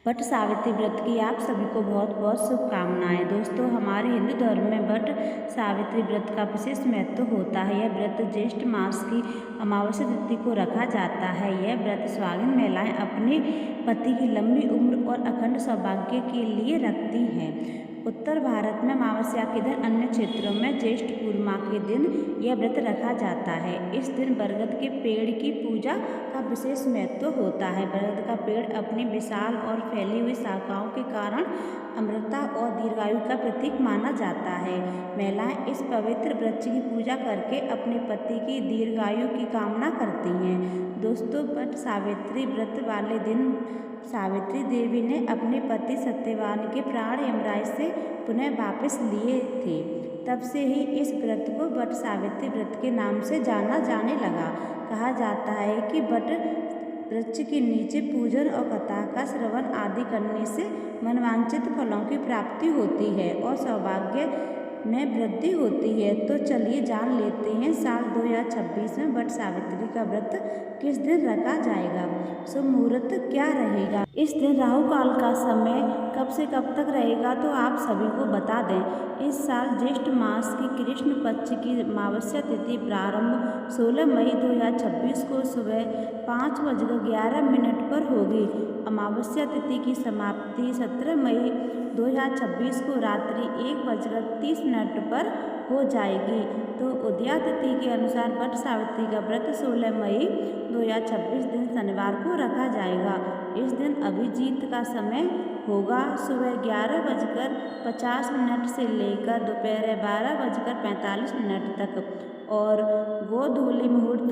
वट सावित्री व्रत की आप सभी को बहुत बहुत शुभकामनाएं। दोस्तों, हमारे हिंदू धर्म में वट सावित्री व्रत का विशेष महत्व होता है। यह व्रत ज्येष्ठ मास की अमावस्या तिथि को रखा जाता है। यह व्रत सुहागिन महिलाएं अपने पति की लंबी उम्र और अखंड सौभाग्य के लिए रखती हैं। उत्तर भारत में अमावस्या के दिन, अन्य क्षेत्रों में ज्येष्ठ पूर्णिमा के दिन यह व्रत रखा जाता है। इस दिन बरगद के पेड़ की पूजा का विशेष महत्व होता है। बरगद का पेड़ अपनी विशाल और फैली हुई शाखाओं के कारण अमरता और दीर्घायु का प्रतीक माना जाता है। महिलाएं इस पवित्र वृक्ष की पूजा करके अपने पति की दीर्घायु की कामना करती हैं। दोस्तों, वट सावित्री व्रत वाले दिन सावित्री देवी ने अपने पति सत्यवान के प्राण यमराज से पुनः वापस लिए थे। तब से ही इस व्रत को वट सावित्री व्रत के नाम से जाना जाने लगा। कहा जाता है कि वट वृक्ष के नीचे पूजन और कथा का श्रवण आदि करने से मनवांछित फलों की प्राप्ति होती है और सौभाग्य में वृद्धि होती है। तो चलिए जान लेते हैं साल 2026 में वट सावित्री का व्रत किस दिन रखा जाएगा। शुभ मुहूर्त क्या रहेगा। इस दिन राहु काल का समय कब से कब तक रहेगा, तो आप सभी को बता दें। इस साल ज्येष्ठ मास की कृष्ण पक्ष की अमावस्या तिथि प्रारंभ 16 मई 2026 को सुबह 5:11 पर होगी। अमावस्या तिथि की समाप्ति 17 मई 2026 को रात्रि 1:30 पर हो जाएगी। तो उदया तिथि के अनुसार वट सावित्री का व्रत 16 मई 2026 दिन शनिवार को रखा जाएगा। इस दिन अभिजीत का समय होगा सुबह 11:50 से लेकर दोपहर 12:45 तक और गोधूली मुहूर्त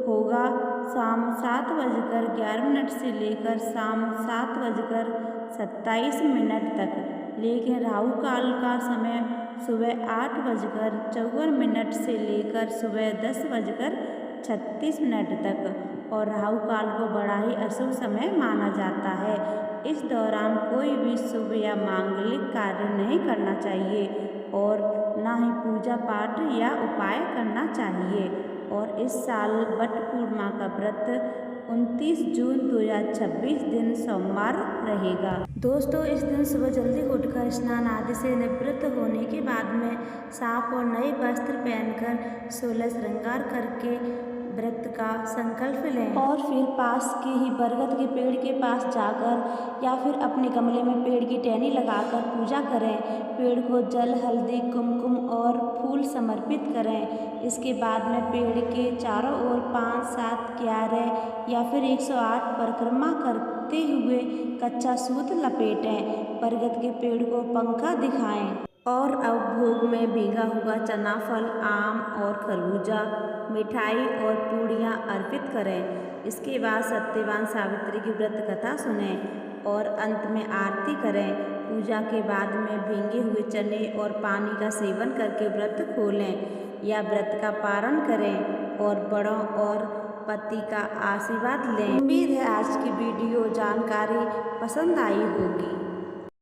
होगा शाम 7:11 से लेकर शाम 7:27 तक। लेकिन राहु काल का समय सुबह 8:54 से लेकर सुबह 10:36 तक और राहु काल को बड़ा ही अशुभ समय माना जाता है। इस दौरान कोई भी शुभ या मांगलिक कार्य नहीं करना चाहिए और ना ही पूजा पाठ या उपाय करना चाहिए। और इस साल वट पूर्णिमा का व्रत 29 जून 2026 दिन सोमवार रहेगा। दोस्तों, इस दिन सुबह जल्दी उठकर स्नान आदि से निवृत्त होने के बाद में साफ और नए वस्त्र पहनकर 16 श्रृंगार करके व्रत का संकल्प लें और फिर पास के ही बरगद के पेड़ के पास जाकर या फिर अपने गमले में पेड़ की टहनी लगाकर पूजा करें। पेड़ को जल, हल्दी, कुमकुम और फूल समर्पित करें। इसके बाद में पेड़ के चारों ओर 5-7 क्यारे या फिर 108 परिक्रमा करते हुए कच्चा सूत लपेटें। बरगद के पेड़ को पंखा दिखाएं और अब भोग में भीगा हुआ चना, फल, आम और खरबूजा, मिठाई और पूड़ियाँ अर्पित करें। इसके बाद सत्यवान सावित्री की व्रत कथा सुनें और अंत में आरती करें। पूजा के बाद में भीगे हुए चने और पानी का सेवन करके व्रत खोलें या व्रत का पारण करें और बड़ों और पति का आशीर्वाद लें। उम्मीद है आज की वीडियो जानकारी पसंद आई होगी।